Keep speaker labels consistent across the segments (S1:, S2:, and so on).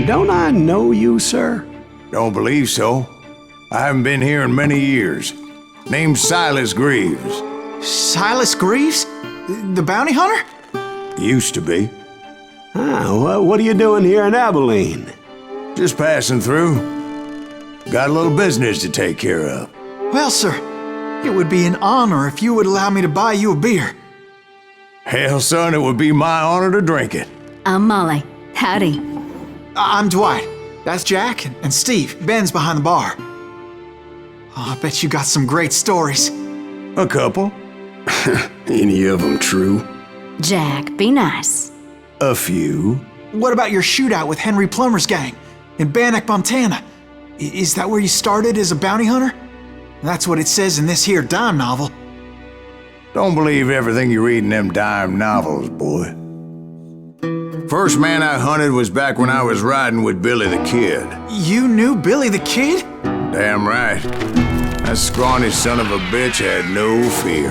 S1: don't I know you, sir?
S2: Don't believe so. I haven't been here in many years. Name's Silas Greaves.
S3: Silas Greaves? The bounty hunter?
S2: Used to be.
S1: What are you doing here in Abilene?
S2: Just passing through. Got a little business to take care of.
S3: Well, sir, it would be an honor if you would allow me to buy you a beer.
S2: Hell, son, it would be my honor to drink it.
S4: I'm Molly. Howdy.
S3: I'm Dwight. That's Jack and Steve. Ben's behind the bar. Oh, I bet you got some great stories.
S2: A couple.
S1: Any of them true?
S4: Jack, be nice.
S2: A few.
S3: What about your shootout with Henry Plummer's gang in Bannock, Montana? Is that where you started as a bounty hunter? That's what it says in this here dime novel.
S2: Don't believe everything you read in them dime novels, boy. First man I hunted was back when I was riding with Billy the Kid.
S3: You knew Billy the Kid?
S2: Damn right. That scrawny son of a bitch had no fear.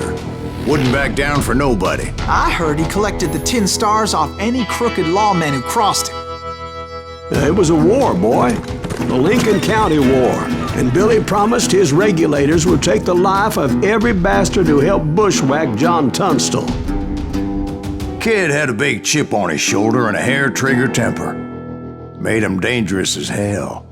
S2: Wouldn't back down for nobody.
S3: I heard he collected the 10 stars off any crooked lawmen who crossed him.
S1: It was a war, boy. The Lincoln County War. And Billy promised his regulators would take the life of every bastard who helped bushwhack John Tunstall.
S2: Kid had a big chip on his shoulder and a hair-trigger temper. Made him dangerous as hell.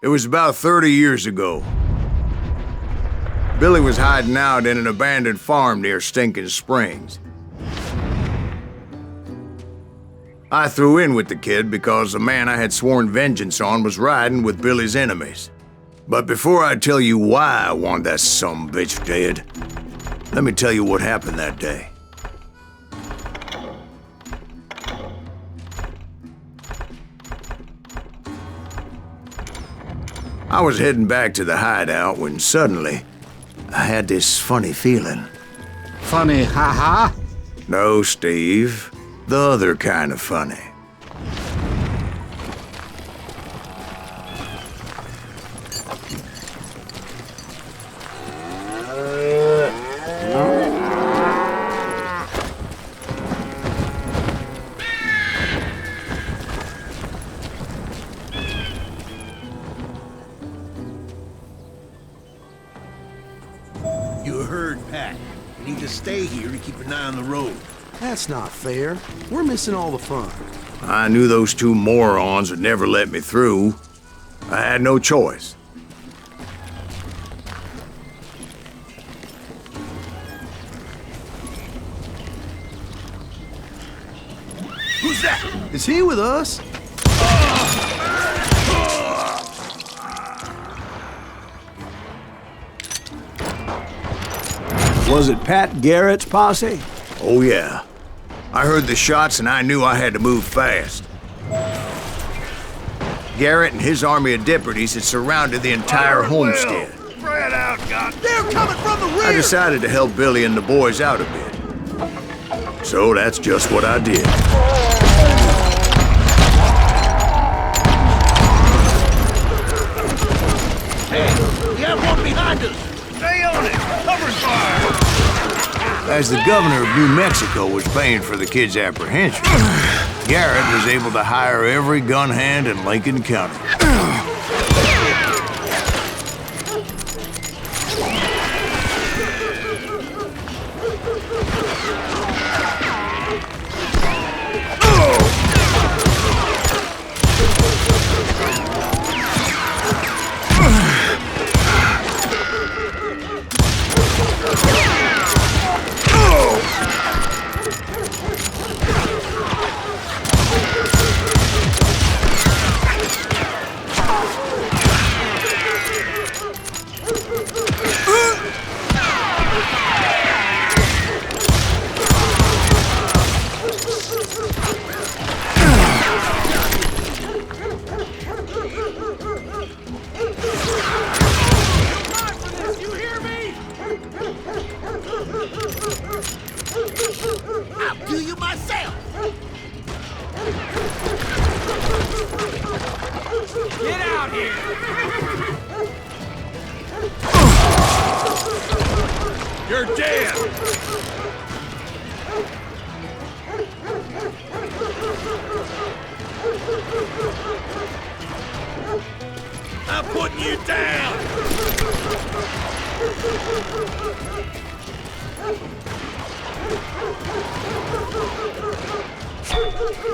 S2: It was about 30 years ago. Billy was hiding out in an abandoned farm near Stinking Springs. I threw in with the kid because the man I had sworn vengeance on was riding with Billy's enemies. But before I tell you why I want that sumbitch dead, let me tell you what happened that day. I was heading back to the hideout when suddenly I had this funny feeling.
S5: Funny, ha-ha?
S2: No, Steve. The other kind of funny.
S6: You heard Pat. You need to stay here to keep an eye on the road.
S7: That's not fair. We're missing all the fun.
S2: I knew those two morons would never let me through. I had no choice.
S6: Who's that?
S7: Is he with us?
S1: Was it Pat Garrett's posse?
S2: Oh yeah. I heard the shots and I knew I had to move fast. Garrett and his army of deputies had surrounded the entire homestead.
S6: Spread out, God. They're coming from the rear!
S2: I decided to help Billy and the boys out a bit. So that's just what I did.
S6: Hey, we have one behind us! Stay on it! Cover fire!
S2: As the governor of New Mexico was paying for the kid's apprehension, Garrett was able to hire every gun hand in Lincoln County.
S6: do you myself! Get out here! You're dead! I'm putting you down!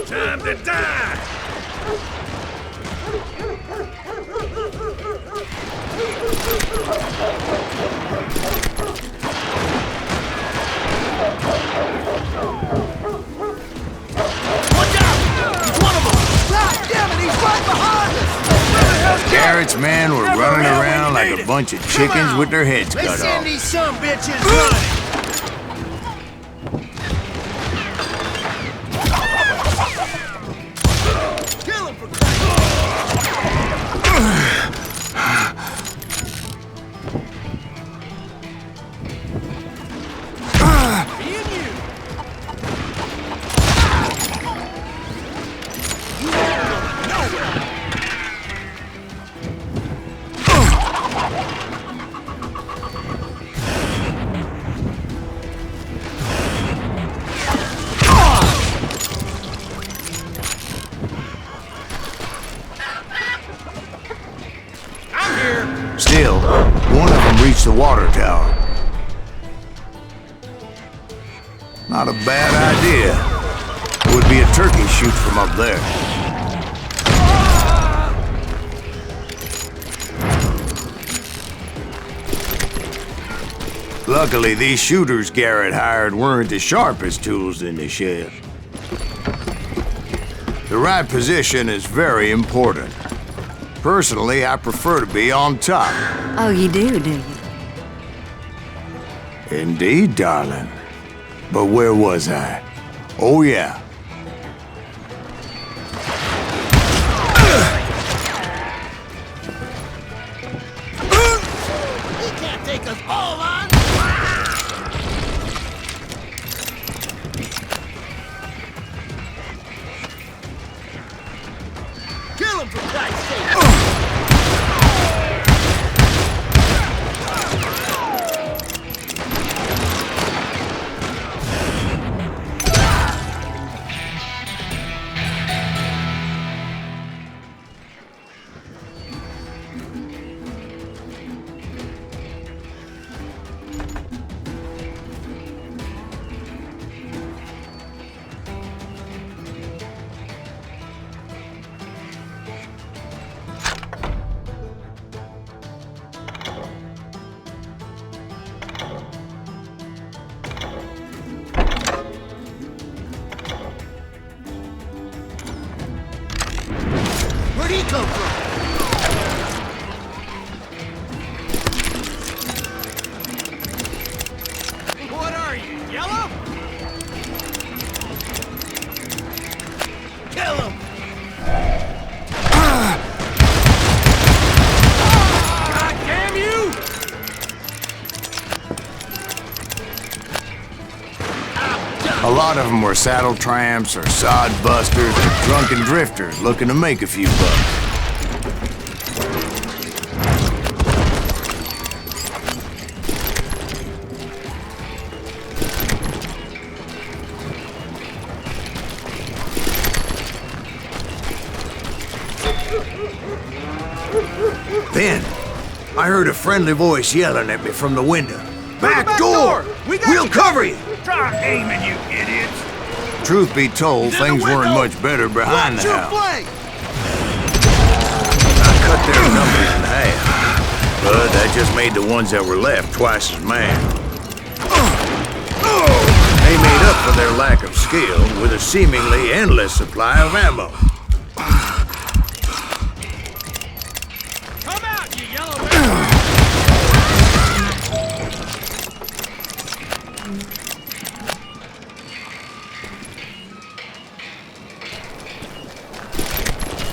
S6: Time to die! Watch out! He's one of them! God damn it, he's right behind us!
S2: Garrett's men were running around like a bunch of chickens with their heads cut
S6: Let's send
S2: off.
S6: these some bitches running! Kill him for
S2: Still, one of them reached the water tower. Not a bad idea. Would be a turkey shoot from up there. Luckily, these shooters Garrett hired weren't as sharp as tools in the shed. The right position is very important. Personally, I prefer to be on top.
S4: Oh, you do you?
S2: Indeed, darling. But where was I? Oh, yeah.
S6: He can't take us all on! Kill him for Christ's sake! Where'd he come from? What are you, yellow? Kill him! God damn you!
S2: A lot of them were saddle tramps or sod busters or drunken drifters looking to make a few bucks. Then, I heard a friendly voice yelling at me from the window. Back door! We'll cover you!
S6: Try aiming, you idiots!
S2: Truth be told,
S6: He's in the
S2: things weren't
S6: window.
S2: much better behind the house.
S6: flank!
S2: I cut their numbers in half, but that just made the ones that were left twice as mad. They made up for their lack of skill with a seemingly endless supply of ammo.
S6: Come out, you yellow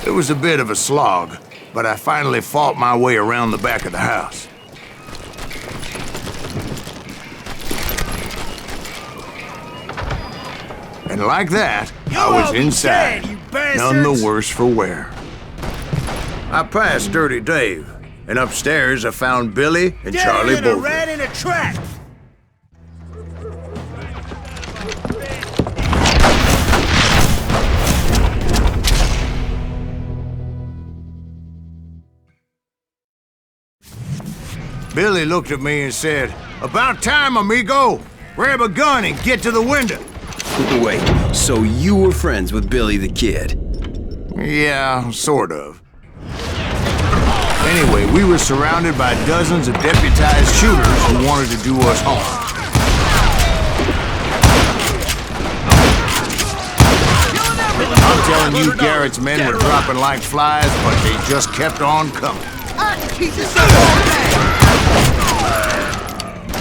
S2: It was a bit of a slog, but I finally fought my way around the back of the house. And like that, I was inside, none the worse for wear. I passed Dirty Dave, and upstairs I found Billy and Charlie both.
S6: Rat in a trap!
S2: Billy looked at me and said, "About time, amigo! Grab a gun and get to the window."
S8: Wait, so you were friends with Billy the Kid?
S2: Yeah, sort of. Anyway, we were surrounded by dozens of deputized shooters who wanted to do us harm. I'm telling you, Garrett's men were dropping like flies, but they just kept on coming.
S6: I can keep this up all day!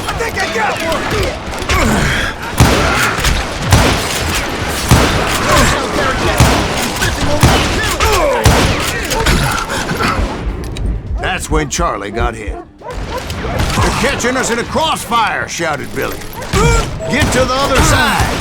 S6: I think I got one here!
S2: That's when Charlie got hit. "They're catching us in a crossfire," shouted Billy. "Get to the other side!"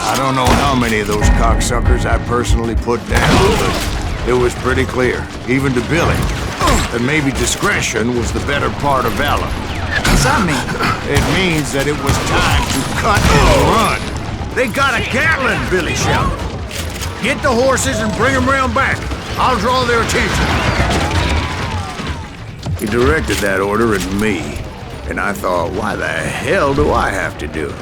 S2: I don't know how many of those cocksuckers I personally put down, but it was pretty clear, even to Billy, that maybe discretion was the better part of valor.
S3: What's that mean?
S2: It means that it was time to cut and run. "They got a Gatling," Billy shouted. "Get the horses and bring them round back. I'll draw their attention." He directed that order at me, and I thought, why the hell do I have to do it?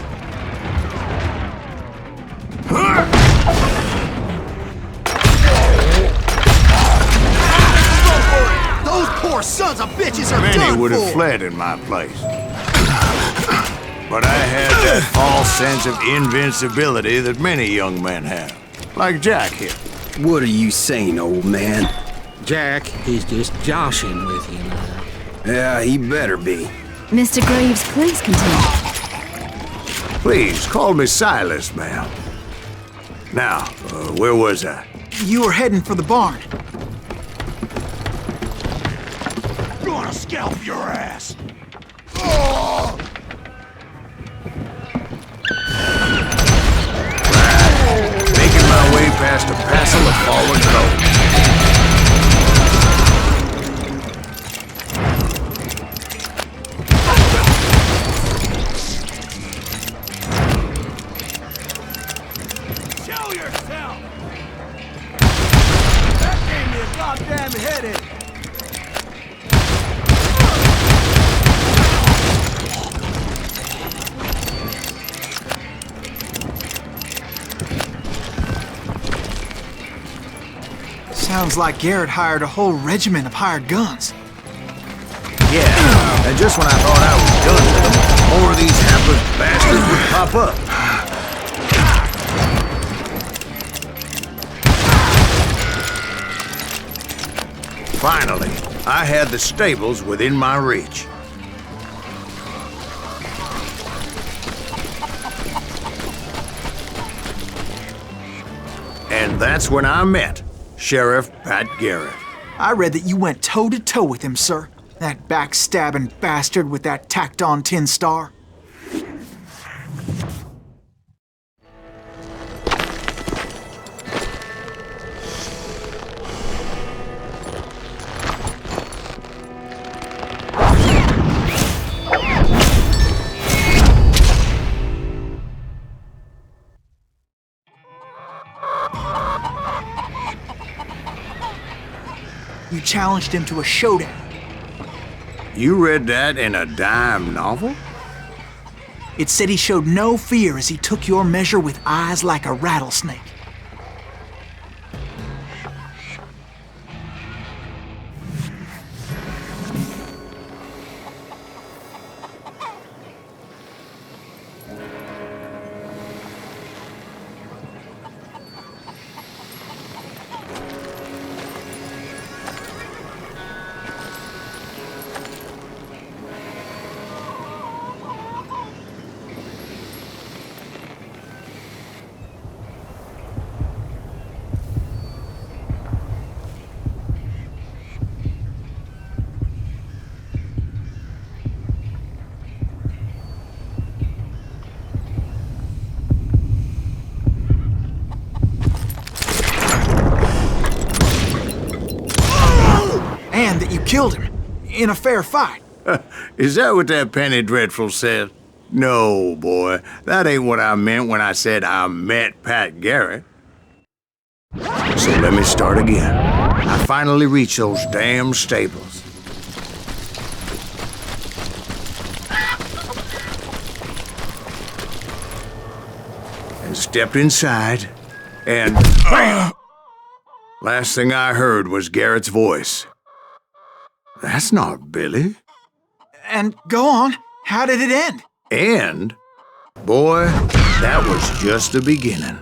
S6: Those poor sons of bitches are
S2: Many
S6: done
S2: would have
S6: for.
S2: fled in my place. But I had that false sense of invincibility that many young men have. Like Jack here.
S8: What are you saying, old man?
S5: Jack, he's just joshing with you now.
S8: Yeah, he better be.
S4: Mr. Greaves, please continue.
S2: Please, call me Silas, ma'am. Now, where was I?
S3: You were heading for the barn.
S6: Gonna scalp your ass!
S2: Making my way past a passel of fallen coal.
S6: Show yourself! That gave me a goddamn headache!
S3: Sounds like Garrett hired a whole regiment of hired guns.
S2: Yeah, and just when I thought I was done with them, more of these hapless bastards would pop up. Finally, I had the stables within my reach. And that's when I met Sheriff Pat Garrett.
S3: I read that you went toe-to-toe with him, sir. That backstabbing bastard with that tacked-on tin star. You challenged him to a showdown.
S2: You read that in a dime novel?
S3: It said he showed no fear as he took your measure with eyes like a rattlesnake. claim that you killed him in a fair fight.
S2: Is that what that Penny Dreadful said? No, boy. That ain't what I meant when I said I met Pat Garrett. So let me start again. I finally reached those damn stables. And stepped inside, and last thing I heard was Garrett's voice. That's not Billy.
S3: And go on, how did it end?
S2: And, boy, that was just the beginning.